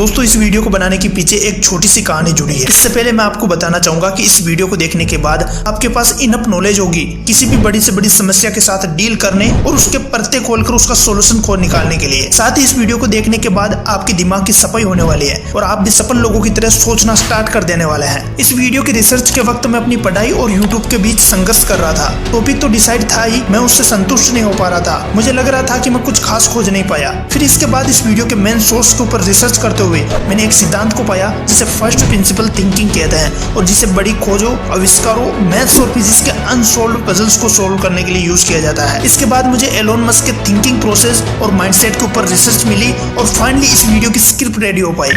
दोस्तों इस वीडियो को बनाने के पीछे एक छोटी सी कहानी जुड़ी है। इससे पहले मैं आपको बताना चाहूंगा कि इस वीडियो को देखने के बाद आपके पास इनफ नॉलेज होगी किसी भी बड़ी से बड़ी समस्या के साथ डील करने और उसके परते खोलकर उसका सोल्यूशन खोज निकालने के लिए। साथ ही इस वीडियो को देखने के बाद आपके दिमाग की सफाई होने वाली है और आप भी सफल लोगों की तरह सोचना स्टार्ट कर देने वाले हैं। इस वीडियो की रिसर्च के वक्त मैं अपनी पढ़ाई और यूट्यूब के बीच संघर्ष कर रहा था। टॉपिक तो डिसाइड था ही, मैं उससे संतुष्ट नहीं हो पा रहा था। मुझे लग रहा था कि मैं कुछ खास खोज नहीं पाया। फिर इसके बाद इस वीडियो के मेन सोर्स के ऊपर रिसर्च करते हुए मैंने एक सिद्धांत को पाया जिसे फर्स्ट प्रिंसिपल थिंकिंग कहते हैं और जिसे बड़ी खोजों, आविष्कारों, मैथ्स और फिजिक्स के अनसॉल्व्ड पजल्स को सोल्व करने के लिए यूज किया जाता है। इसके बाद मुझे एलोन मस्क के थिंकिंग प्रोसेस और माइंडसेट के ऊपर रिसर्च मिली और फाइनली इस वीडियो की स्क्रिप्ट रेडी हो पाई।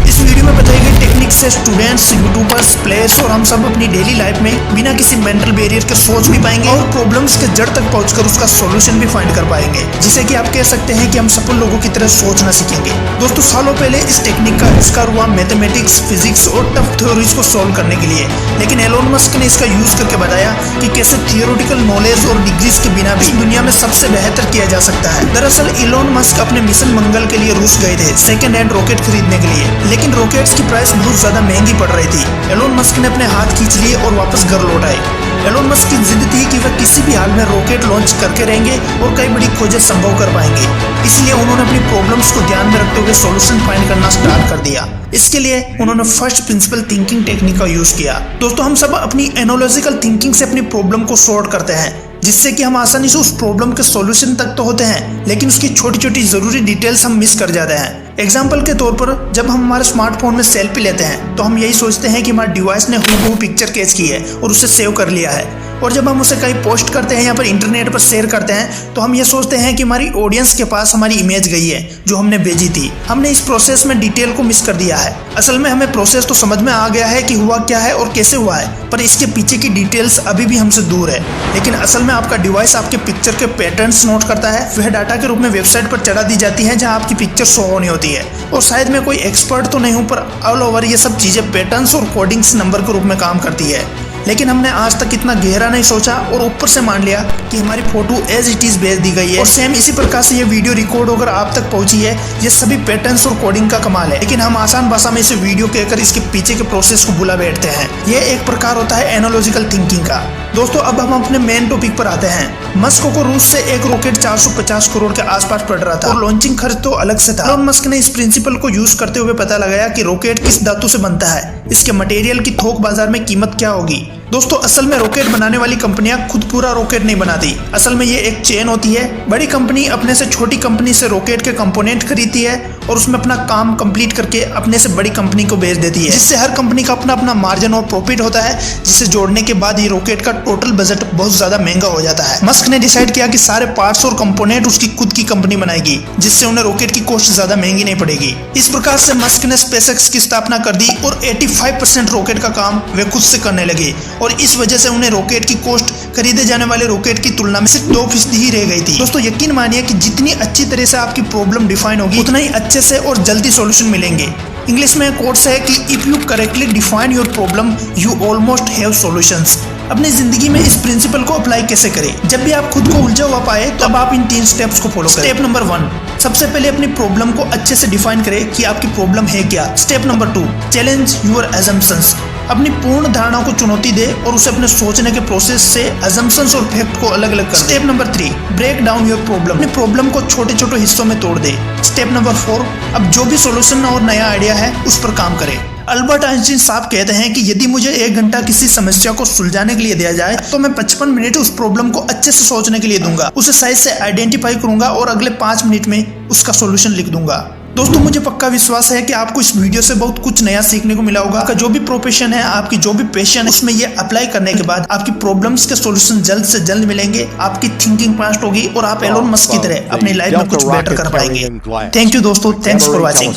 इस वीडियो में बताई गई टेक्निक से स्टूडेंट्स, यूट्यूबर्स, प्लेयर्स और हम सब अपनी डेली लाइफ में बिना किसी मेंटल बैरियर के सोच भी पाएंगे और प्रॉब्लम्स के जड़ तक पहुंचकर उसका सॉल्यूशन भी फाइंड कर पाएंगे, जिसे कि आप कह सकते हैं कि हम सफल लोगों की तरह सोचना सीखेंगे। दोस्तों सालों पहले इस टेक्निक का आविष्कार हुआ मैथमेटिक्स, फिजिक्स और टफ थ्योरीज को सॉल्व करने के लिए, लेकिन एलोन मस्क ने इसका यूज करके बताया कि कैसे थियोरेटिकल नॉलेज और डिग्रीज के बिना भी दुनिया में सबसे बेहतर किया जा सकता है। दरअसल एलोन मस्क अपने मिशन मंगल के लिए रूस गए थे सेकंड हैंड रॉकेट खरीदने के लिए, लेकिन रॉकेट्स की प्राइस बहुत ज्यादा महंगी पड़ रही थी। एलोन मस्क ने अपने हाथ खींच लिए और वापस घर लौट आए। एलोन मस्क की जिद थी कि वह किसी भी हाल में रॉकेट लॉन्च करके रहेंगे और कई बड़ी खोजें संभव कर पाएंगे। इसलिए उन्होंने अपनी प्रॉब्लम्स को ध्यान में रखते हुए सॉल्यूशन फाइंड करना स्टार्ट कर दिया। इसके लिए उन्होंने फर्स्ट प्रिंसिपल थिंकिंग टेक्निक का यूज किया। दोस्तों हम सब अपनी एनालिटिकल थिंकिंग से अपनी प्रॉब्लम को सॉर्ट करते हैं, जिससे कि हम आसानी से उस प्रॉब्लम के सॉल्यूशन तक तो होते हैं, लेकिन उसकी छोटी छोटी जरूरी डिटेल्स हम मिस कर जाते हैं। एग्जाम्पल के तौर पर जब हम हमारे स्मार्टफोन में सेल्फी लेते हैं तो हम यही सोचते हैं कि हमारे डिवाइस ने हूबहू पिक्चर कैच की है और उसे सेव कर लिया है, और जब हम उसे कहीं पोस्ट करते हैं या पर इंटरनेट पर शेयर करते हैं तो हम ये सोचते हैं कि हमारी ऑडियंस के पास हमारी इमेज गई है जो हमने भेजी थी। हमने इस प्रोसेस में डिटेल को मिस कर दिया है। असल में हमें प्रोसेस तो समझ में आ गया है कि हुआ क्या है और कैसे हुआ है, पर इसके पीछे की डिटेल्स अभी भी हमसे दूर है। लेकिन असल में आपका डिवाइस आपके पिक्चर के पैटर्न्स नोट करता है, वह डाटा के रूप में वेबसाइट पर चढ़ा दी जाती है जहां आपकी पिक्चर शो होनी होती है। और शायद मैं कोई एक्सपर्ट तो नहीं हूं, पर ऑल ओवर ये सब चीजें पैटर्न्स और कोडिंग्स नंबर के रूप में काम करती है। लेकिन हमने आज तक इतना गहरा नहीं सोचा और ऊपर से मान लिया कि हमारी फोटो एज इट इज भेज दी गई है और सेम इसी प्रकार से ये वीडियो रिकॉर्ड होकर आप तक पहुंची है। ये सभी पैटर्न्स और कोडिंग का कमाल है, लेकिन हम आसान भाषा में इसे वीडियो कहकर इसके पीछे के प्रोसेस को भुला बैठते हैं। ये एक प्रकार होता है एनालॉजिकल थिंकिंग का। दोस्तों अब हम अपने मेन टॉपिक पर आते हैं। मस्क को रूस से एक रॉकेट 450 करोड़ के आसपास पड़ रहा था और लॉन्चिंग खर्च तो अलग से था। एलोन मस्क ने इस प्रिंसिपल को यूज करते हुए पता लगाया कि रॉकेट किस धातु से बनता है, इसके मटेरियल की थोक बाजार में कीमत क्या होगी। दोस्तों असल में रॉकेट बनाने वाली कंपनियां खुद पूरा रॉकेट नहीं बनाती। असल में ये एक चेन होती है। बड़ी कंपनी अपने से छोटी कंपनी से रॉकेट के कंपोनेंट खरीदती है और उसमें अपना काम कंप्लीट करके अपने से बड़ी कंपनी को बेच देती है, जिससे हर कंपनी का अपना अपना मार्जिन और प्रॉफिट होता है, जिसे जोड़ने के बाद ये रॉकेट का टोटल बजट बहुत ज्यादा महंगा हो जाता है। मस्क ने डिसाइड किया कि सारे पार्ट्स और कंपोनेंट उसकी खुद की कंपनी बनाएगी, जिससे उन्हें रॉकेट की कॉस्ट ज्यादा महंगी नहीं पड़ेगी। इस प्रकार से मस्क ने स्पेसएक्स की स्थापना कर दी और 85% रॉकेट का काम वे खुद से करने लगे और इस वजह से उन्हें रॉकेट की कॉस्ट खरीदे जाने वाले रॉकेट की तुलना में सिर्फ 2% ही रह गई थी। दोस्तों यकीन मानिए कि जितनी अच्छी तरह से आपकी प्रॉब्लम डिफाइन होगी उतना ही अच्छे से और जल्दी सॉल्यूशन मिलेंगे। इंग्लिश में कोट्स है कि if you correctly define your problem you almost have solutions. अपनी जिंदगी में इस प्रिंसिपल को अप्लाई कैसे करें? जब भी आप खुद को उलझा हुआ पाए तब आप इन 3 स्टेप्स को फॉलो करें। स्टेप नंबर 1, सबसे पहले अपनी प्रॉब्लम को अच्छे से डिफाइन करें कि आपकी प्रॉब्लम है क्या। Step number 2, challenge your assumptions. अपनी पूर्ण धारणा को चुनौती दे और उसे अपने सोचने के प्रोसेस से अजम्पशंस और फैक्ट को अलग अलग कर। Step number 3, break down your problem. अपनी प्रॉब्लम को छोटे छोटे हिस्सों में तोड़ दे। स्टेप नंबर 4, अब जो भी सॉल्यूशन और नया आइडिया है उस पर काम करें। अल्बर्ट आइंस्टीन साहब कहते हैं कि यदि मुझे 1 घंटा किसी समस्या को सुलझाने के लिए दिया जाए तो मैं 55 मिनट उस प्रॉब्लम को अच्छे से सोचने के लिए दूंगा, उसे सही से आइडेंटिफाई करूंगा और अगले 5 मिनट में उसका सॉल्यूशन लिख दूंगा। दोस्तों मुझे पक्का विश्वास है कि आपको इस वीडियो से बहुत कुछ नया सीखने को मिला होगा। आपका जो भी प्रोफेशन है, आपकी जो भी पैशन है, उसमें ये अप्लाई करने के बाद आपकी प्रॉब्लम्स के सॉल्यूशन जल्द से जल्द मिलेंगे, आपकी थिंकिंग फास्ट होगी और आप एलोन मस्क की तरह अपनी लाइफ में कुछ बेटर कर पाएंगे। थैंक यू दोस्तों, थैंक्स फॉर वॉचिंग।